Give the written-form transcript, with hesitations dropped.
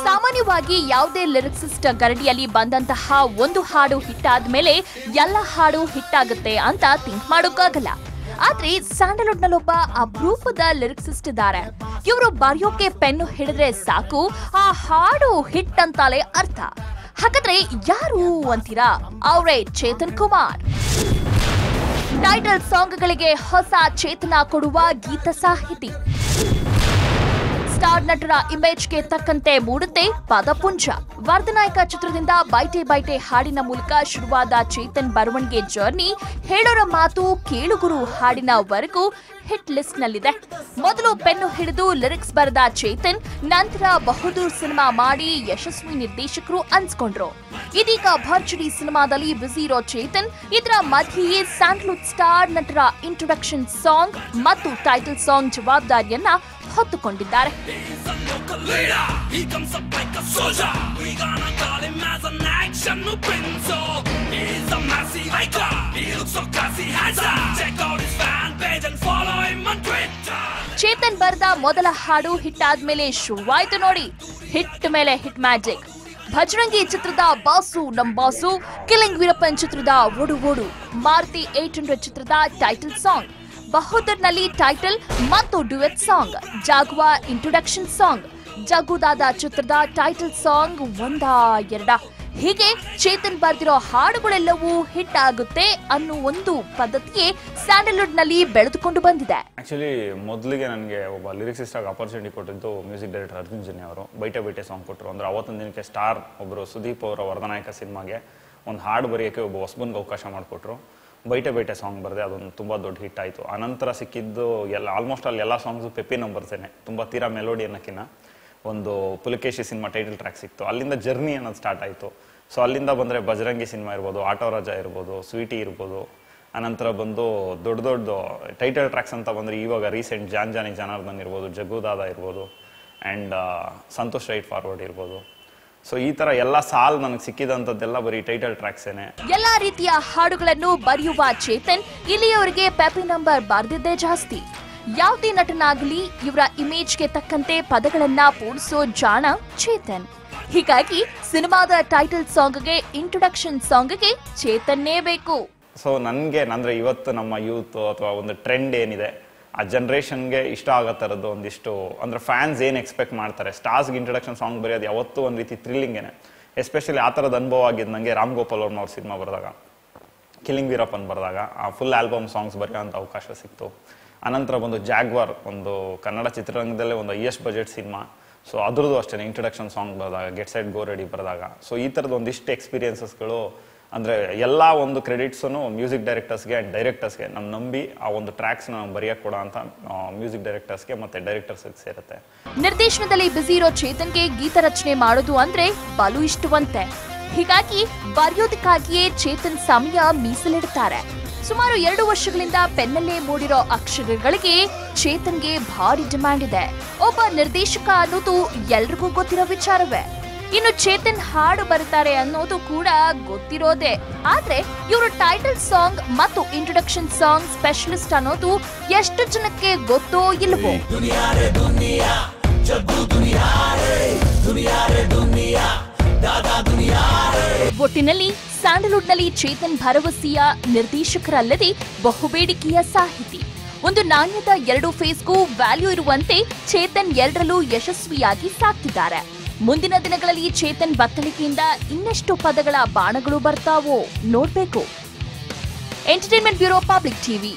ಸಾಮಾನ್ಯವಾಗಿ ಯಾವುದೇ ಲಿರಿಕ್ಸಿಸ್ಟ್ ಗರಡಿಯಲ್ಲಿ ಬಂದಂತಹ ಒಂದು ಹಾಡು ಹಿಟ್ ಆದ್ಮೇಲೆ ಎಲ್ಲ ಹಾಡು ಹಿಟ್ ಆಗುತ್ತೆ ಅಂತ ಥಿಂಕ್ ಮಾಡೋಕ್ಕಾಗಲ್ಲ. ಆದ್ರೆ ಸ್ಯಾಂಡಲ್ವುಡ್ ನಲ್ಲೊಬ್ಬ ಅಪರೂಪದ ಲಿರಿಕ್ಸಿಸ್ಟ್ ಇದ್ದಾರೆ. ಇವರು ಬರೆಯೋಕೆ ಪೆನ್ನು ಹಿಡಿದ್ರೆ ಸಾಕು, ಆ ಹಾಡು ಹಿಟ್ ಅಂತಾಲೆ ಅರ್ಥ. ಹಾಗಾದ್ರೆ ಯಾರು ಅಂತೀರಾ? ಅವರೇ ಚೇತನ್ ಕುಮಾರ್. ಟೈಟಲ್ ಸಾಂಗ್ಗಳಿಗೆ ಹೊಸ ಚೇತನ ಕೊಡುವ ಗೀತ ಸಾಹಿತಿ. ಸ್ಟಾರ್ ನಟರ ಇಮೇಜ್ಗೆ ತಕ್ಕಂತೆ ಮೂಡುತ್ತೆ ಪದಪುಂಜ. ವರ್ಧನಾಯಕ ಚಿತ್ರದಿಂದ ಬೈಟೆ ಬೈಟೆ ಹಾಡಿನ ಮೂಲಕ ಶುರುವಾದ ಚೇತನ್ ಬರವಣಿಗೆ ಜರ್ನಿ ಹೇಳೋರ ಮಾತು ಕೇಳುಗುರು ಹಾಡಿನವರೆಗೂ ಹಿಟ್ ಲಿಸ್ಟ್ ನಲ್ಲಿದೆ. ಮೊದಲು ಪೆನ್ನು ಹಿಡಿದು ಲಿರಿಕ್ಸ್ ಬರೆದ ಚೇತನ್ ನಂತರ ಬಹುದೂರ್ ಸಿನಿಮಾ ಮಾಡಿ ಯಶಸ್ವಿ ನಿರ್ದೇಶಕರು ಅನ್ಸ್ಕೊಂಡ್ರು. ಇದೀಗ ಭರ್ಜರಿ ಸಿನಿಮಾದಲ್ಲಿ ಬ್ಯುಸಿ ಇರೋ ಚೇತನ್ ಇದರ ಮಧ್ಯೆಯೇ ಸ್ಯಾಂಡಲ್ವುಡ್ ಸ್ಟಾರ್ ನಟರ ಇಂಟ್ರೊಡಕ್ಷನ್ ಸಾಂಗ್ ಮತ್ತು ಟೈಟಲ್ ಸಾಂಗ್ ಜವಾಬ್ದಾರಿಯನ್ನ ಹೊತ್ತುಕೊಂಡಿದ್ದಾರೆ. ಚೇತನ್ ಬರೆದ ಮೊದಲ ಹಾಡು ಹಿಟ್ ಆದ್ಮೇಲೆ ಶುರುವಾಯ್ತು ನೋಡಿ ಹಿಟ್ ಮೇಲೆ ಹಿಟ್ ಮ್ಯಾಜಿಕ್. ಭಜರಂಗಿ ಚಿತ್ರದ ಬಾಸು ನಮ್ ಬಾಸು, ಕಿಲಿಂಗ್ ವೀರಪ್ಪನ್ ಚಿತ್ರದ ಓಡು ಓಡು, ಮಾರುತಿ 800 ಚಿತ್ರದ ಟೈಟಲ್ ಸಾಂಗ್, ಬಹುದೂರ್ನಲ್ಲಿ ಟೈಟಲ್ ಮತ್ತು ಡ್ಯುಯೆಟ್ ಸಾಂಗ್, ಜಾಗುವಾ ಇಂಟ್ರೊಡಕ್ಷನ್ ಸಾಂಗ್, ಜಗ್ಗುದಾದ ಚಿತ್ರದ ಟೈಟಲ್ ಸಾಂಗ್ ಒಂದಾ ಎರಡ, ಹೀಗೆ ಚೇತನ್ ಬರ್ದಿರೋ ಹಾಡುಗಳೆಲ್ಲವೂ ಹಿಟ್ ಆಗುತ್ತೆ ಅನ್ನೋ ಒಂದು ಪದ್ಧತಿಯೇ ಸ್ಯಾಂಡಲ್ವುಡ್ ನಲ್ಲಿ ಬೆಳೆದುಕೊಂಡು ಬಂದಿದೆ. ಆಕ್ಚುಲಿ ಮೊದಲಿಗೆ ನನಗೆ ಒಬ್ಬ ಲಿರಿಕ್ಸಿಸ್ಟ್ ಆಗಿ ಅಪರ್ಚುನಿಟಿ ಕೊಟ್ಟಿದ್ದು ಮ್ಯೂಸಿಕ್ ಡೈರೆಕ್ಟರ್ ಅರ್ಜುನ್ ಜನ್ಯ ಅವರು. ಬೈಟೆ ಬೈಟೆ ಸಾಂಗ್ ಕೊಟ್ಟರು. ಅಂದ್ರೆ ಅವತ್ತೊಂದು ದಿನಕ್ಕೆ ಸ್ಟಾರ್ ಒಬ್ಬರು ಸುದೀಪ್ ಅವರ ವರ್ಧನಾಯಕ ಸಿನಿಮಾಗೆ ಒಂದು ಹಾಡು ಬರೆಯೋಕ್ಕೆ ಒಬ್ಬ ಹೊಸಬನ್ಗೆ ಅವಕಾಶ ಮಾಡಿಕೊಟ್ರು. ಬೈಟೆ ಬೈಟೆ ಸಾಂಗ್ ಬರೆದೆ, ಅದೊಂದು ತುಂಬ ದೊಡ್ಡ ಹಿಟ್ ಆಯಿತು. ಆನಂತರ ಸಿಕ್ಕಿದ್ದು ಆಲ್ಮೋಸ್ಟ್ ಅಲ್ಲಿ ಎಲ್ಲ ಸಾಂಗ್ಸು ಪೆಪ್ಪಿ ನಂಬರ್ಸೇನೆ, ತುಂಬ ತೀರಾ ಮೆಲೋಡಿ ಅನ್ನೋಕ್ಕಿಂತ ಒಂದು ಪುಲಕೇಶಿ ಸಿನಿಮಾ ಟೈಟಲ್ ಟ್ರ್ಯಾಕ್ ಸಿಕ್ತು. ಅಲ್ಲಿಂದ ಜರ್ನಿ ಅನ್ನೋದು ಸ್ಟಾರ್ಟ್ ಆಯಿತು. ಸೊ ಅಲ್ಲಿಂದ ಬಂದರೆ ಬಜರಂಗಿ ಸಿನಿಮಾ ಇರ್ಬೋದು, ಆಟೋ ರಾಜ ಇರ್ಬೋದು, ಸ್ವೀಟಿ ಇರ್ಬೋದು. ಅನಂತರ ಬಂದು ದೊಡ್ಡ ದೊಡ್ಡ ಟೈಟಲ್ ಟ್ರ್ಯಾಕ್ಸ್ ಅಂತ ಬಂದರೆ ಇವಾಗ ರೀಸೆಂಟ್ ಜಾನ್ ಜಾನಿ ಜನಾರ್ದನ್ ಇರ್ಬೋದು, ಜಗ್ಗುದಾದ ಇರ್ಬೋದು, ಆ್ಯಂಡ್ ಸಂತೋಷ್ ರೈಟ್ ಫಾರ್ವರ್ಡ್ ಇರ್ಬೋದು. ಸೊ ಈ ತರ ಎಲ್ಲ ಸಾಲ್ ನನಗೆ ಸಿಕ್ಕಿದಂಥದ್ದೆಲ್ಲ ಬರೀ ಟೈಟಲ್ ಟ್ರ್ಯಾಕ್ಸೇನೆ. ಎಲ್ಲಾ ರೀತಿಯ ಹಾಡುಗಳನ್ನು ಬರೆಯುವ ಚೇತನ್ ಇಲ್ಲಿಯವರೆಗೆ ಪೆಪಿ ನಂಬರ್ ಬರೆದಿದ್ದೇ ಜಾಸ್ತಿ. ಯಾವುದೇ ನಟನಾಗಲಿ ಇವರ ಇಮೇಜ್ಗೆ ತಕ್ಕಂತೆ ಪದಗಳನ್ನ ಪೂಡಿಸೋ ಜಾಣ ಚೇತನ್. ಹೀಗಾಗಿ ಸಿನಿಮಾದ ಟೈಟಲ್ ಸಾಂಗ್ಗೆ ಇಂಟ್ರೊಡಕ್ಷನ್ ಸಾಂಗ್ಗೆ ಚೇತನ್ನೇ ಬೇಕು. ಸೊ ನನಗೆ ಅಂದ್ರೆ ಇವತ್ತು ನಮ್ಮ ಯೂತ್ ಅಥವಾ ಒಂದು ಟ್ರೆಂಡ್ ಏನಿದೆ ಆ ಜನರೇಷನ್ಗೆ ಇಷ್ಟ ಆಗೋ ಥರದ್ದು ಒಂದಿಷ್ಟು ಅಂದ್ರೆ ಫ್ಯಾನ್ಸ್ ಏನು ಎಕ್ಸ್ಪೆಕ್ಟ್ ಮಾಡ್ತಾರೆ. ಸ್ಟಾರ್ಸ್ಗೆ ಇಂಟ್ರೊಡಕ್ಷನ್ ಸಾಂಗ್ ಬರೆಯೋದು ಯಾವತ್ತೂ ಒಂದು ರೀತಿ ಥ್ರಿಲ್ಲಿಂಗೇನೆ. ಎಸ್ಪೆಷಲಿ ಆ ಥರದ ಅನುಭವ ಆಗಿದ್ದು ನನಗೆ ರಾಮ್ ಗೋಪಾಲ್ ಅವ್ರ ಸಿನಿಮಾ ಬರೆದಾಗ, ಕಿಲಿಂಗ್ ವೀರಪ್ಪನ್ ಬರೆದಾಗ ಆ ಫುಲ್ ಆಲ್ಬಮ್ ಸಾಂಗ್ಸ್ ಬರೆಯೋಂಥ ಅವಕಾಶ ಸಿಕ್ತು. ಅನಂತರ ಬಂದು ಜಾಗ್ವಾರ್, ಒಂದು ಕನ್ನಡ ಚಿತ್ರರಂಗದಲ್ಲೇ ಒಂದು ಹೈಯೆಸ್ಟ್ ಬಜೆಟ್ ಸಿನಿಮಾ. ಸೊ ಅದ್ರದ್ದು ಅಷ್ಟೇ ಇಂಟ್ರೊಡಕ್ಷನ್ ಸಾಂಗ್ ಬರೆದಾಗ, ಗೆಟ್ ಸೆಟ್ ಗೋ ರೆಡಿ ಬರೆದಾಗ. ಸೊ ಈ ಥರದ್ದು ಒಂದಿಷ್ಟು ಎಕ್ಸ್ಪೀರಿಯನ್ಸಸ್ಗಳು ಅಂದರೆ ಎಲ್ಲ ಒಂದು ಕ್ರೆಡಿಟ್ಸನ್ನು ಮ್ಯೂಸಿಕ್ ಡೈರೆಕ್ಟರ್ಸ್ಗೆ ಆ್ಯಂಡ್ ಡೈರೆಕ್ಟರ್ಸ್ಗೆ ನಮ್ಮ ನಂಬಿ ಆ ಒಂದು ಟ್ರ್ಯಾಕ್ಸ್ನ ನಾವು ಬರೆಯೋಕೆ ಕೊಡೋ ಅಂತ ಮ್ಯೂಸಿಕ್ ಡೈರೆಕ್ಟರ್ಸ್ಗೆ ಮತ್ತು ಡೈರೆಕ್ಟರ್ಸ್ಗೆ ಸೇರುತ್ತೆ. ನಿರ್ದೇಶನದಲ್ಲಿ ಬ್ಯುಸಿ ಇರೋ ಚೇತನ್ಗೆ ಗೀತ ರಚನೆ ಮಾಡೋದು ಅಂದ್ರೆ ಬಲು ಇಷ್ಟವಂತೆ. ಹೀಗಾಗಿ ಬರೆಯೋದಕ್ಕಾಗಿಯೇ ಚೇತನ್ ಸಮಯ ಮೀಸಲಿಡುತ್ತಾರೆ. ಸುಮಾರು 2 ವರ್ಷಗಳಿಂದ ಪೆನ್ನಲ್ಲೇ ಮೂಡಿರೋ ಅಕ್ಷರಗಳಿಗೆ ಚೇತನ್ಗೆ ಭಾರಿ ಡಿಮ್ಯಾಂಡ್ ಇದೆ. ಒಬ್ಬ ನಿರ್ದೇಶಕ ಅನ್ನೋದು ಎಲ್ರಿಗೂ ಗೊತ್ತಿರೋ ವಿಚಾರವೇ. ಇನ್ನು ಚೇತನ್ ಹಾಡು ಬರೀತಾರೆ ಅನ್ನೋದು ಕೂಡ ಗೊತ್ತಿರೋದೆ. ಆದ್ರೆ ಇವರು ಟೈಟಲ್ ಸಾಂಗ್ ಮತ್ತು ಇಂಟ್ರೊಡಕ್ಷನ್ ಸಾಂಗ್ ಸ್ಪೆಷಲಿಸ್ಟ್ ಅನ್ನೋದು ಎಷ್ಟು ಜನಕ್ಕೆ ಗೊತ್ತೋ ಇಲ್ವೋ. ಒಟ್ಟಿನಲ್ಲಿ ಸ್ಯಾಂಡಲ್ವುಡ್ ನಲ್ಲಿ ಚೇತನ್ ಭರವಸೆಯ ನಿರ್ದೇಶಕರಲ್ಲದೆ ಬಹುಬೇಡಿಕೆಯ ಸಾಹಿತಿ. ಒಂದು ನಾಣ್ಯದ 2 ಫೇಸ್ಗೂ ವ್ಯಾಲ್ಯೂ ಇರುವಂತೆ ಚೇತನ್ ಎರಡರಲ್ಲೂ ಯಶಸ್ವಿಯಾಗಿ ಸಾಕ್ತಿದ್ದಾರೆ. ಮುಂದಿನ ದಿನಗಳಲ್ಲಿ ಚೇತನ್ ಬತ್ತಳಿಕೆಯಿಂದ ಇನ್ನೆಷ್ಟು ಪದಗಳ ಬಾಣಗಳು ಬರ್ತಾವೋ ನೋಡ್ಬೇಕು. Entertainment bureau, public TV.